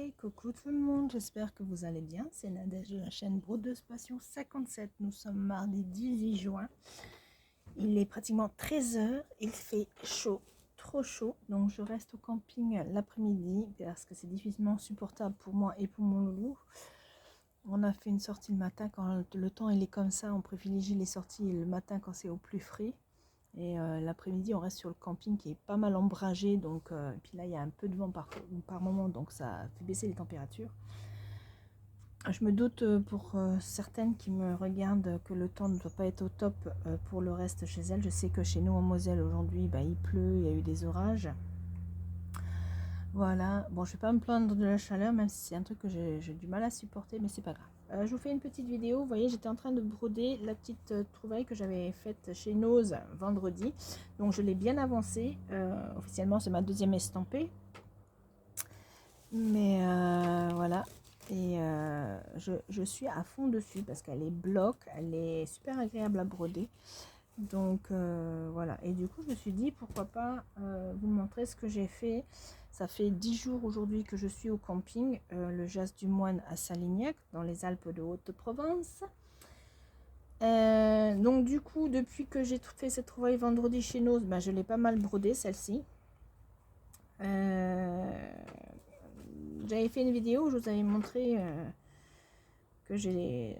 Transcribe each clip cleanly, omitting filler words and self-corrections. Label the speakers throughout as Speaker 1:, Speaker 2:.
Speaker 1: Hey, coucou tout le monde, j'espère que vous allez bien. C'est Nadège de la chaîne Brodeuse Passion 57. Nous sommes mardi 18 juin. Il est pratiquement 13 h. Il fait chaud, trop chaud. Donc je reste au camping l'après-midi parce que c'est difficilement supportable pour moi et pour mon loulou. On a fait une sortie le matin quand le temps il est comme ça. On privilégie les sorties le matin quand c'est au plus frais. Et l'après-midi, on reste sur le camping qui est pas mal ombragé. Donc, et puis là, il y a un peu de vent par moment, donc ça fait baisser les températures. Je me doute pour certaines qui me regardent que le temps ne doit pas être au top pour le reste chez elles. Je sais que chez nous en Moselle aujourd'hui, il pleut, il y a eu des orages. Voilà, bon, je vais pas me plaindre de la chaleur, même si c'est un truc que j'ai du mal à supporter, mais c'est pas grave. Je vous fais une petite vidéo. Vous voyez, j'étais en train de broder la petite trouvaille que j'avais faite chez Nose vendredi. Donc, je l'ai bien avancée. Officiellement, c'est ma deuxième estampée. Mais voilà. Et je suis à fond dessus parce qu'elle est bloc. Elle est super agréable à broder. Donc voilà, et du coup je me suis dit pourquoi pas vous montrer ce que j'ai fait. Ça fait 10 jours aujourd'hui que je suis au camping, le Jas du Moine à Salignac, dans les Alpes de Haute-Provence. Donc du coup, depuis que j'ai fait cette trouvaille vendredi chez nous, ben, je l'ai pas mal brodée celle-ci. J'avais fait une vidéo où je vous avais montré que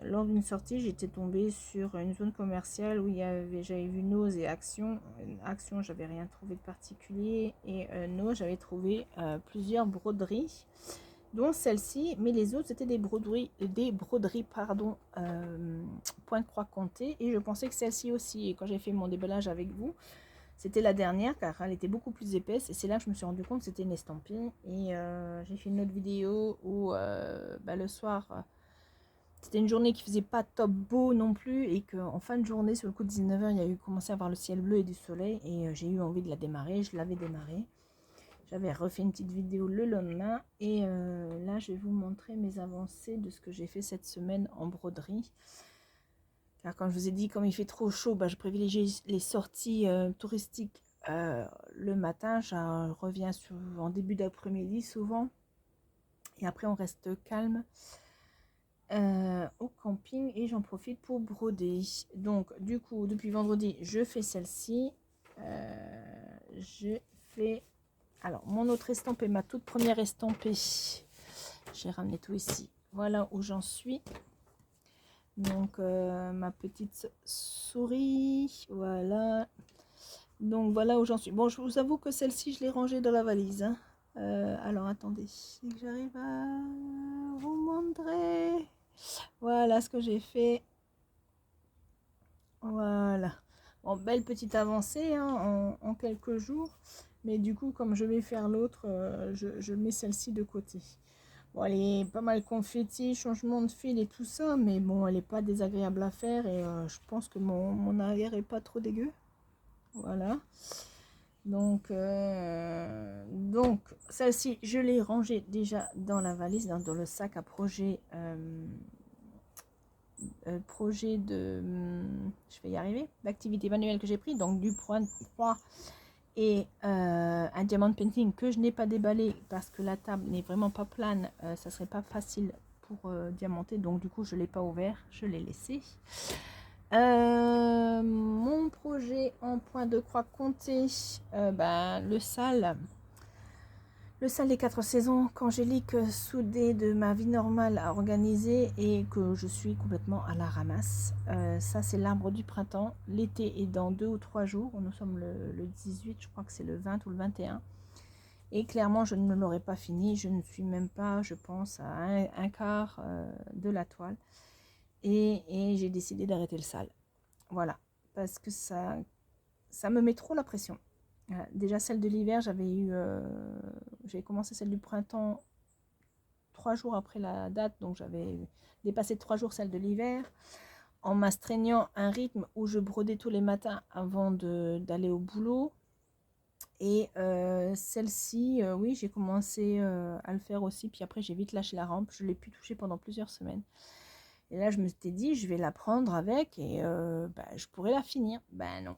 Speaker 1: lors d'une sortie, j'étais tombée sur une zone commerciale où j'avais vu Nose et Action. Action, j'avais rien trouvé de particulier, et Nose, j'avais trouvé plusieurs broderies, dont celle-ci, mais les autres c'était des broderies pardon, point de croix compté, et je pensais que celle-ci aussi. Et quand j'ai fait mon déballage avec vous, c'était la dernière car elle était beaucoup plus épaisse, et c'est là que je me suis rendu compte que c'était une estampille. Et j'ai fait une autre vidéo où le soir, c'était une journée qui faisait pas top beau non plus, et qu'en fin de journée, sur le coup de 19 h, il y a eu commencé à avoir le ciel bleu et du soleil, et j'ai eu envie de la démarrer. Je l'avais démarrée. J'avais refait une petite vidéo le lendemain, et là je vais vous montrer mes avancées de ce que j'ai fait cette semaine en broderie. Car comme je vous ai dit, comme il fait trop chaud, je privilégie les sorties touristiques le matin. Je reviens en début d'après-midi souvent, et après on reste calme au camping, et j'en profite pour broder. Donc du coup, depuis vendredi, je fais celle-ci. Je fais alors mon autre estampée, ma toute première estampée. J'ai ramené tout ici. Voilà où j'en suis. Donc ma petite souris, voilà. Donc voilà où j'en suis. Bon, je vous avoue que celle-ci, je l'ai rangée dans la valise, hein. Alors attendez, si j'arrive à vous montrer. Voilà ce que j'ai fait. Voilà. Bon, belle petite avancée, hein, en quelques jours. Mais du coup, comme je vais faire l'autre, je mets celle-ci de côté. Bon, elle est pas mal confetti, changement de fil et tout ça. Mais bon, elle n'est pas désagréable à faire. Et je pense que mon arrière est pas trop dégueu. Voilà. Donc celle-ci, je l'ai rangée déjà dans la valise, dans le sac à projet. Projet de, je vais y arriver, d'activité manuelle que j'ai pris, donc du point de croix et un diamant painting que je n'ai pas déballé parce que la table n'est vraiment pas plane. Ça serait pas facile pour diamanter, donc du coup je l'ai pas ouvert, je l'ai laissé. Mon projet en point de croix compté, le salle des 4 saisons qu'Angélique soudée de ma vie normale a organisé, et que je suis complètement à la ramasse. Ça, c'est l'arbre du printemps. L'été est dans 2 ou 3 jours. Nous sommes le 18, je crois que c'est le 20 ou le 21. Et clairement, je ne l'aurai pas fini. Je ne suis même pas, je pense, à un quart de la toile. Et j'ai décidé d'arrêter le sale. Voilà. Parce que ça me met trop la pression. Déjà celle de l'hiver, j'ai commencé celle du printemps 3 jours après la date, donc j'avais dépassé 3 jours celle de l'hiver, en m'astreignant un rythme où je brodais tous les matins avant d'aller au boulot. Et celle-ci, oui, j'ai commencé à le faire aussi, puis après j'ai vite lâché la rampe. Je l'ai pu toucher pendant plusieurs semaines. Et là je me suis dit, je vais la prendre avec, et je pourrais la finir. Ben non.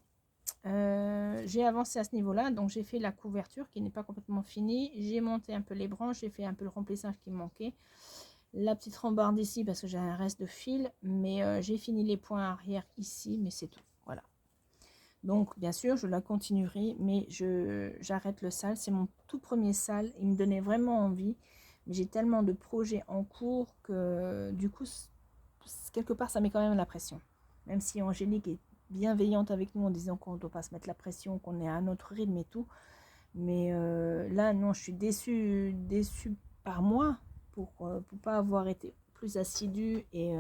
Speaker 1: j'ai avancé à ce niveau-là, donc j'ai fait la couverture qui n'est pas complètement finie. J'ai monté un peu les branches, j'ai fait un peu le remplissage qui me manquait. La petite rambarde ici parce que j'ai un reste de fil, mais j'ai fini les points arrière ici, mais c'est tout. Voilà. Donc bien sûr, je la continuerai, mais j'arrête le sale. C'est mon tout premier sale. Il me donnait vraiment envie, mais j'ai tellement de projets en cours que du coup, quelque part, ça met quand même la pression. Même si Angélique est bienveillante avec nous en disant qu'on ne doit pas se mettre la pression, qu'on est à un autre rythme et tout. Mais là, non, je suis déçue par moi pour pas avoir été plus assidue et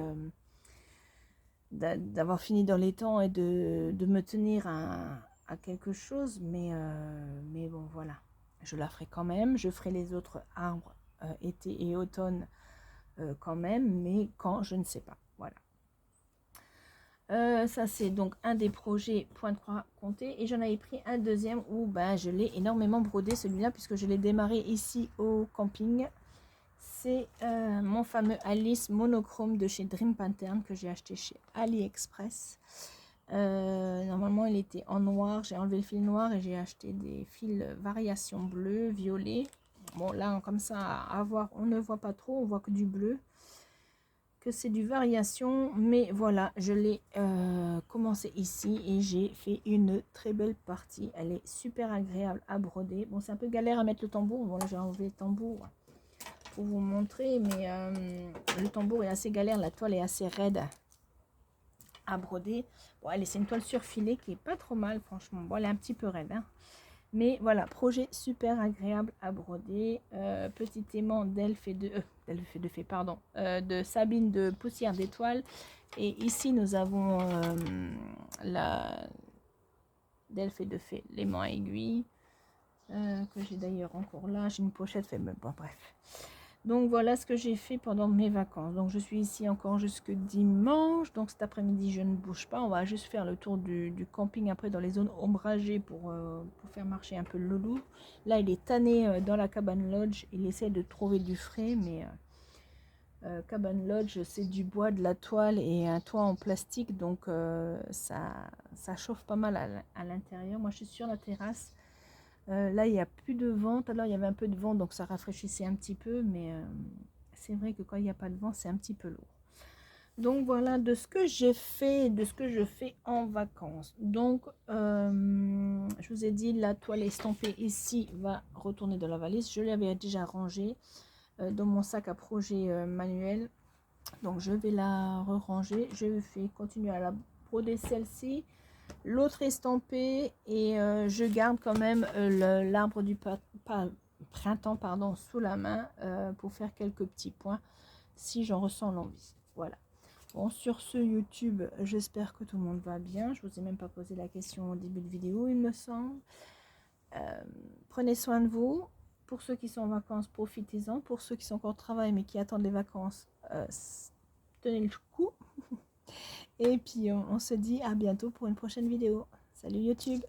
Speaker 1: d'avoir fini dans les temps et de me tenir à quelque chose. Mais bon, voilà. Je la ferai quand même. Je ferai les autres arbres été et automne quand même, mais quand, je ne sais pas. Voilà. Ça c'est donc un des projets point de croix compté et j'en avais pris un deuxième où ben, je l'ai énormément brodé celui-là puisque je l'ai démarré ici au camping. C'est mon fameux Alice monochrome de chez Dream Pattern que j'ai acheté chez AliExpress. Normalement il était en noir, j'ai enlevé le fil noir et j'ai acheté des fils variation bleu, violet. Bon là comme ça à voir, on ne voit pas trop, on voit que du bleu, que c'est du variation, mais voilà, je l'ai commencé ici et j'ai fait une très belle partie. Elle est super agréable à broder. Bon, c'est un peu galère à mettre le tambour. Bon, là j'ai enlevé le tambour pour vous montrer, mais le tambour est assez galère, la toile est assez raide à broder. Bon, allez, c'est une toile surfilée qui est pas trop mal, franchement. Bon, elle est un petit peu raide, hein. Mais voilà, projet super agréable à broder. Petit aimant d'Elf et de Fée, pardon, de Sabine de Poussière d'étoiles. Et ici, nous avons la d'Elf et de Fée, l'aimant à aiguille, que j'ai d'ailleurs encore là. J'ai une pochette, fait, bon, bref. Donc voilà ce que j'ai fait pendant mes vacances. Donc je suis ici encore jusque dimanche. Donc cet après-midi je ne bouge pas. On va juste faire le tour du camping après dans les zones ombragées pour faire marcher un peu le loulou. Là il est tanné dans la cabane lodge. Il essaie de trouver du frais, mais cabane lodge c'est du bois, de la toile et un toit en plastique. Donc ça chauffe pas mal à l'intérieur. Moi je suis sur la terrasse. Là, il n'y a plus de vent. Tout à l'heure, il y avait un peu de vent, donc ça rafraîchissait un petit peu. Mais c'est vrai que quand il n'y a pas de vent, c'est un petit peu lourd. Donc voilà de ce que j'ai fait, de ce que je fais en vacances. Donc, je vous ai dit, la toile estampée ici va retourner dans la valise. Je l'avais déjà rangée dans mon sac à projet manuel. Donc, je vais la ranger. Je vais continuer à la broder celle-ci. L'autre estampé et je garde quand même l'arbre du printemps sous la main pour faire quelques petits points si j'en ressens l'envie. Voilà. Bon, sur ce YouTube, j'espère que tout le monde va bien. Je vous ai même pas posé la question au début de vidéo, il me semble. Prenez soin de vous. Pour ceux qui sont en vacances, profitez-en. Pour ceux qui sont encore au travail mais qui attendent les vacances, tenez le coup. Et puis on se dit à bientôt pour une prochaine vidéo. Salut YouTube!